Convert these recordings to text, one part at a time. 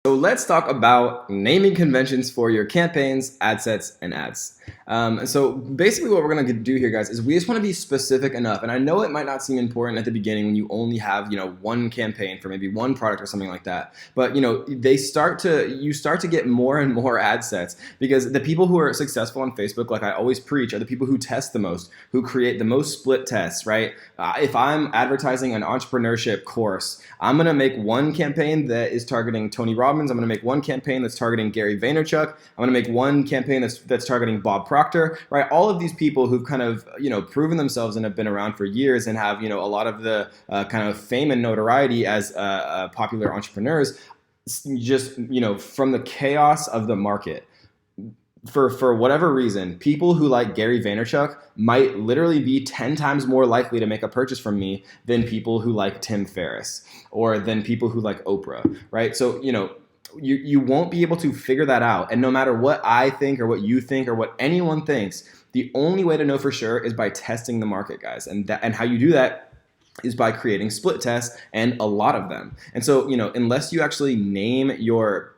So let's talk about naming conventions for your campaigns, ad sets, and ads. So basically what we're going to do here, guys, is we just want to be specific enough. And I know it might not seem important at the beginning when you only have, one campaign for maybe one product or something like that. But, you start to get more and more ad sets, because the people who are successful on Facebook, like I always preach, are the people who test the most, who create the most split tests, right? If I'm advertising an entrepreneurship course, I'm going to make one campaign that is targeting Tony Robbins. I'm going to make one campaign that's targeting Gary Vaynerchuk. I'm going to make one campaign that's targeting Bob Proctor, right? All of these people who've kind of, proven themselves and have been around for years and have, a lot of the kind of fame and notoriety as popular entrepreneurs, just, from the chaos of the market. For whatever reason, people who like Gary Vaynerchuk might literally be 10 times more likely to make a purchase from me than people who like Tim Ferriss or than people who like Oprah, right? So, you won't be able to figure that out. And no matter what I think or what you think or what anyone thinks, the only way to know for sure is by testing the market, guys. And how you do that is by creating split tests, and a lot of them. And so, unless you actually name your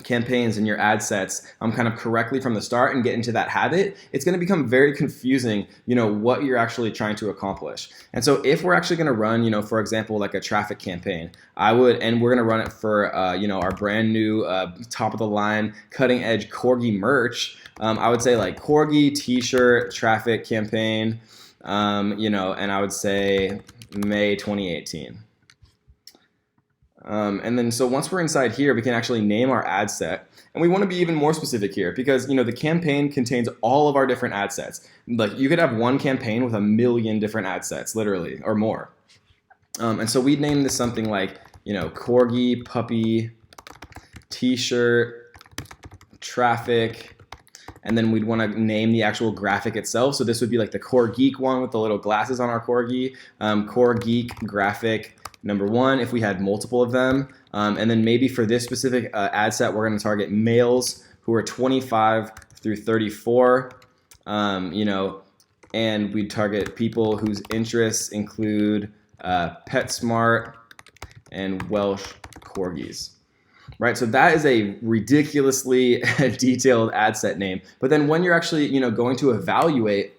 campaigns and your ad sets kind of correctly from the start and get into that habit, it's going to become very confusing, what you're actually trying to accomplish. And so if we're actually going to run, for example, like a traffic campaign, we're going to run it for, our brand new top of the line, cutting edge Corgi merch. I would say like Corgi t-shirt traffic campaign, and I would say May 2018. And then so once we're inside here, we can actually name our ad set. And we want to be even more specific here because, the campaign contains all of our different ad sets. Like you could have one campaign with 1 million different ad sets, literally, or more. And so we'd name this something like, Corgi, puppy, t-shirt, traffic. And then we'd want to name the actual graphic itself. So this would be like the Core Geek one with the little glasses on our Corgi, Core Geek graphic #1 if we had multiple of them. And then maybe for this specific ad set, we're going to target males who are 25 through 34, and we target people whose interests include PetSmart and Welsh Corgis. Right, so that is a ridiculously detailed ad set name. But then when you're actually, going to evaluate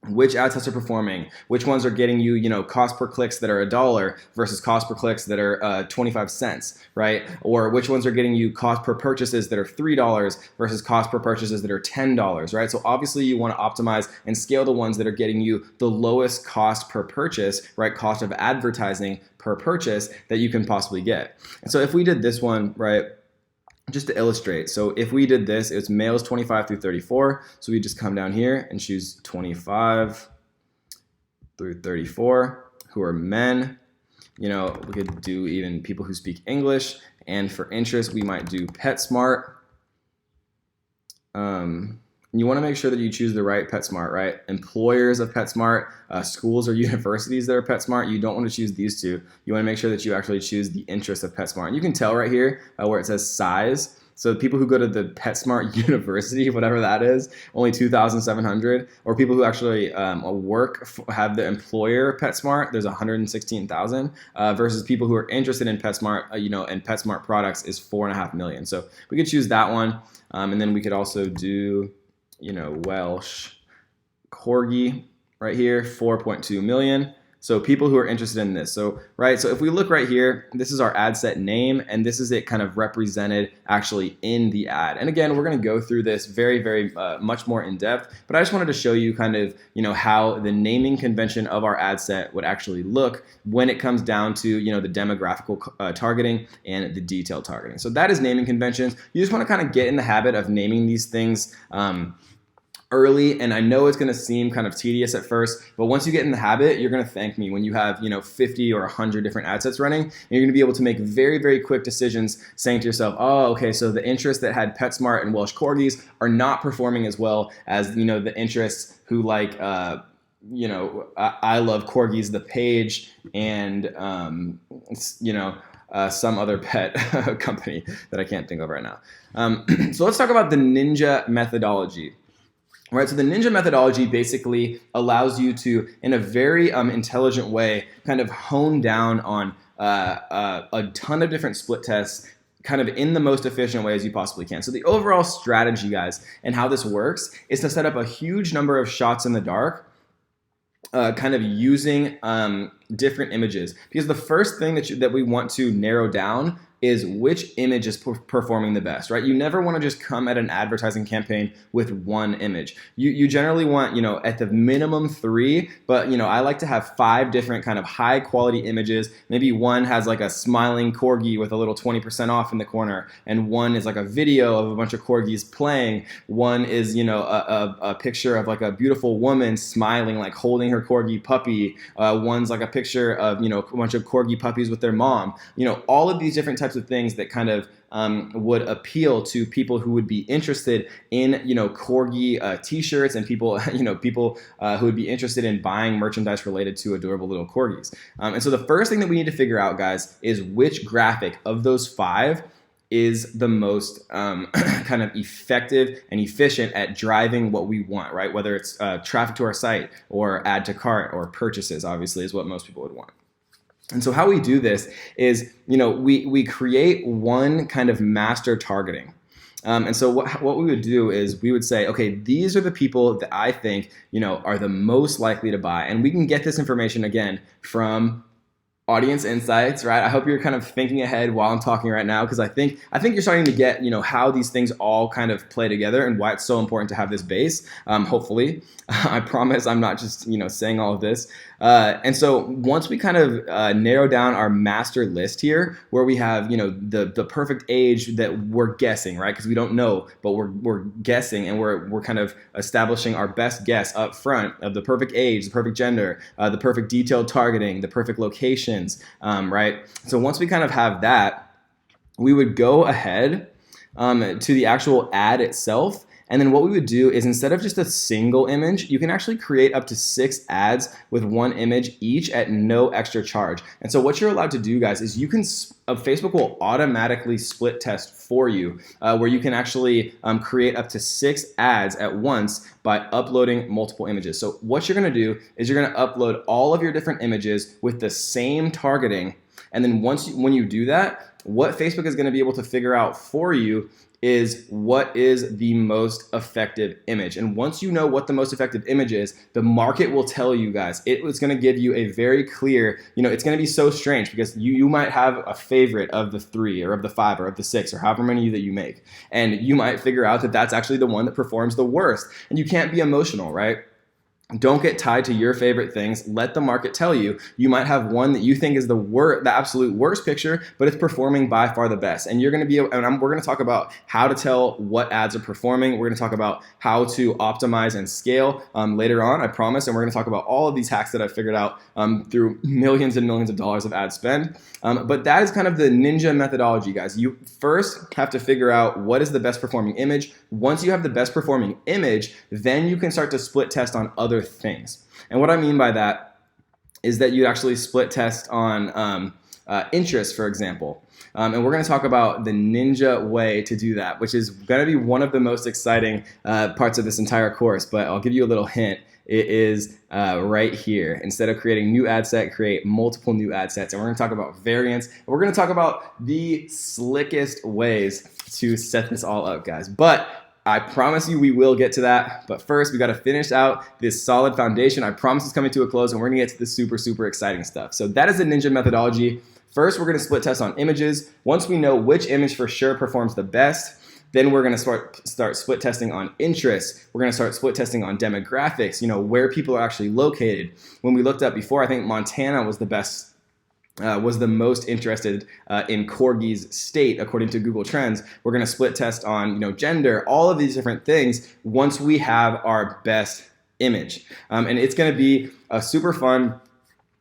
which ad sets are performing, which ones are getting you, cost per clicks that are $1 versus cost per clicks that are 25 cents, right? Or which ones are getting you cost per purchases that are $3 versus cost per purchases that are $10, right? So obviously you want to optimize and scale the ones that are getting you the lowest cost per purchase, right? Cost of advertising per purchase that you can possibly get. And so if we did this one, right, just to illustrate, so if we did this, it's males 25 through 34. So we just come down here and choose 25 through 34 who are men. We could do even people who speak English. And for interest, we might do PetSmart. You want to make sure that you choose the right PetSmart, right? Employers of PetSmart, schools or universities that are PetSmart, you don't want to choose these two. You want to make sure that you actually choose the interest of PetSmart. And you can tell right here where it says size. So people who go to the PetSmart University, whatever that is, only 2,700. Or people who actually have the employer PetSmart, there's 116,000. Versus people who are interested in PetSmart, and PetSmart products is 4.5 million. So we could choose that one. And then we could also do Welsh Corgi right here, 4.2 million. So people who are interested in this. So if we look right here, this is our ad set name, and this is it kind of represented actually in the ad. And again, we're going to go through this very, very much more in depth, but I just wanted to show you kind of, how the naming convention of our ad set would actually look when it comes down to, the demographical targeting and the detail targeting. So that is naming conventions. You just want to kind of get in the habit of naming these things early, and I know it's going to seem kind of tedious at first, but once you get in the habit, you're going to thank me when you have 50 or 100 different ad sets running, and you're going to be able to make very, very quick decisions saying to yourself, oh, okay, so the interests that had PetSmart and Welsh Corgis are not performing as well as the interests who like I love Corgis, the page, and some other pet company that I can't think of right now. So let's talk about the Ninja methodology. Right, so the Ninja methodology basically allows you to, in a very intelligent way, kind of hone down on a ton of different split tests kind of in the most efficient way as you possibly can. So the overall strategy, guys, and how this works is to set up a huge number of shots in the dark, kind of using different images, because the first thing that we want to narrow down is which image is performing the best, right? You never want to just come at an advertising campaign with one image. You generally want, at the minimum 3, but I like to have 5 different kind of high quality images. Maybe one has like a smiling corgi with a little 20% off in the corner, and one is like a video of a bunch of corgis playing. One is, a picture of like a beautiful woman smiling, like holding her corgi puppy. One's like a picture of, a bunch of corgi puppies with their mom. All of these different types of things that kind of would appeal to people who would be interested in corgi t-shirts, and people who would be interested in buying merchandise related to adorable little corgis. And so the first thing that we need to figure out, guys, is which graphic of those 5 is the most kind of effective and efficient at driving what we want, right? Whether it's traffic to our site or add to cart or purchases, obviously, is what most people would want. And so how we do this is, we create one kind of master targeting. And so what we would do is we would say, okay, these are the people that I think, are the most likely to buy. And we can get this information, again, from audience insights, right? I hope you're kind of thinking ahead while I'm talking right now, because I think you're starting to get, how these things all kind of play together and why it's so important to have this base. Hopefully, I promise I'm not just, saying all of this. And so once we kind of narrow down our master list here, where we have, the perfect age that we're guessing, right? Because we don't know, but we're guessing, and we're kind of establishing our best guess up front of the perfect age, the perfect gender, the perfect detailed targeting, the perfect locations, right? So once we kind of have that, we would go ahead to the actual ad itself. And then what we would do is, instead of just a single image, you can actually create up to 6 ads with one image each at no extra charge. And so what you're allowed to do, guys, is Facebook will automatically split test for you, where you can actually create up to 6 ads at once by uploading multiple images. So what you're going to do is you're going to upload all of your different images with the same targeting. And then when you do that, what Facebook is going to be able to figure out for you is what is the most effective image. And once you know what the most effective image is, the market will tell you, guys. It's going to give you a very clear, it's going to be so strange, because you might have a favorite of the 3 or of the 5 or of the 6 or however many that you make. And you might figure out that that's actually the one that performs the worst. And you can't be emotional, right? Don't get tied to your favorite things. Let the market tell you. You might have one that you think is the absolute worst picture, but it's performing by far the best. And we're going to talk about how to tell what ads are performing. We're going to talk about how to optimize and scale later on, I promise. And we're going to talk about all of these hacks that I've figured out through millions and millions of dollars of ad spend. But that is kind of the ninja methodology, guys. You first have to figure out what is the best performing image. Once you have the best performing image, then you can start to split test on other things. And what I mean by that is that you actually split test on interest, for example. And we're going to talk about the ninja way to do that, which is going to be one of the most exciting parts of this entire course. But I'll give you a little hint. It is right here. Instead of creating new ad set, create multiple new ad sets. And we're going to talk about variants. And we're going to talk about the slickest ways to set this all up, guys. But I promise you we will get to that. But first, we got to finish out this solid foundation. I promise it's coming to a close, and we're going to get to the super, super exciting stuff. So that is the ninja methodology. First, we're going to split test on images. Once we know which image for sure performs the best, then we're going to start split testing on interests. We're going to start split testing on demographics, where people are actually located. When we looked up before, I think Montana was the most interested in corgis state according to Google Trends. We're going to split test on gender, all of these different things once we have our best image. And it's going to be a super fun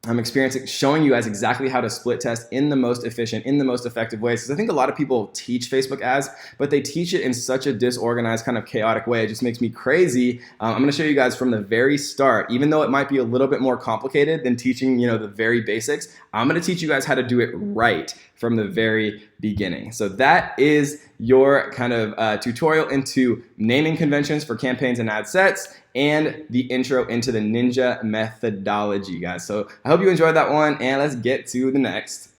experience showing you guys exactly how to split test in the most efficient, in the most effective ways. Because I think a lot of people teach Facebook ads, but they teach it in such a disorganized, kind of chaotic way. It just makes me crazy. I'm going to show you guys from the very start, even though it might be a little bit more complicated than teaching, the very basics. I'm going to teach you guys how to do it right from the very beginning. So that is your kind of tutorial into naming conventions for campaigns and ad sets, and the intro into the ninja methodology, guys. So I hope you enjoyed that one, and let's get to the next.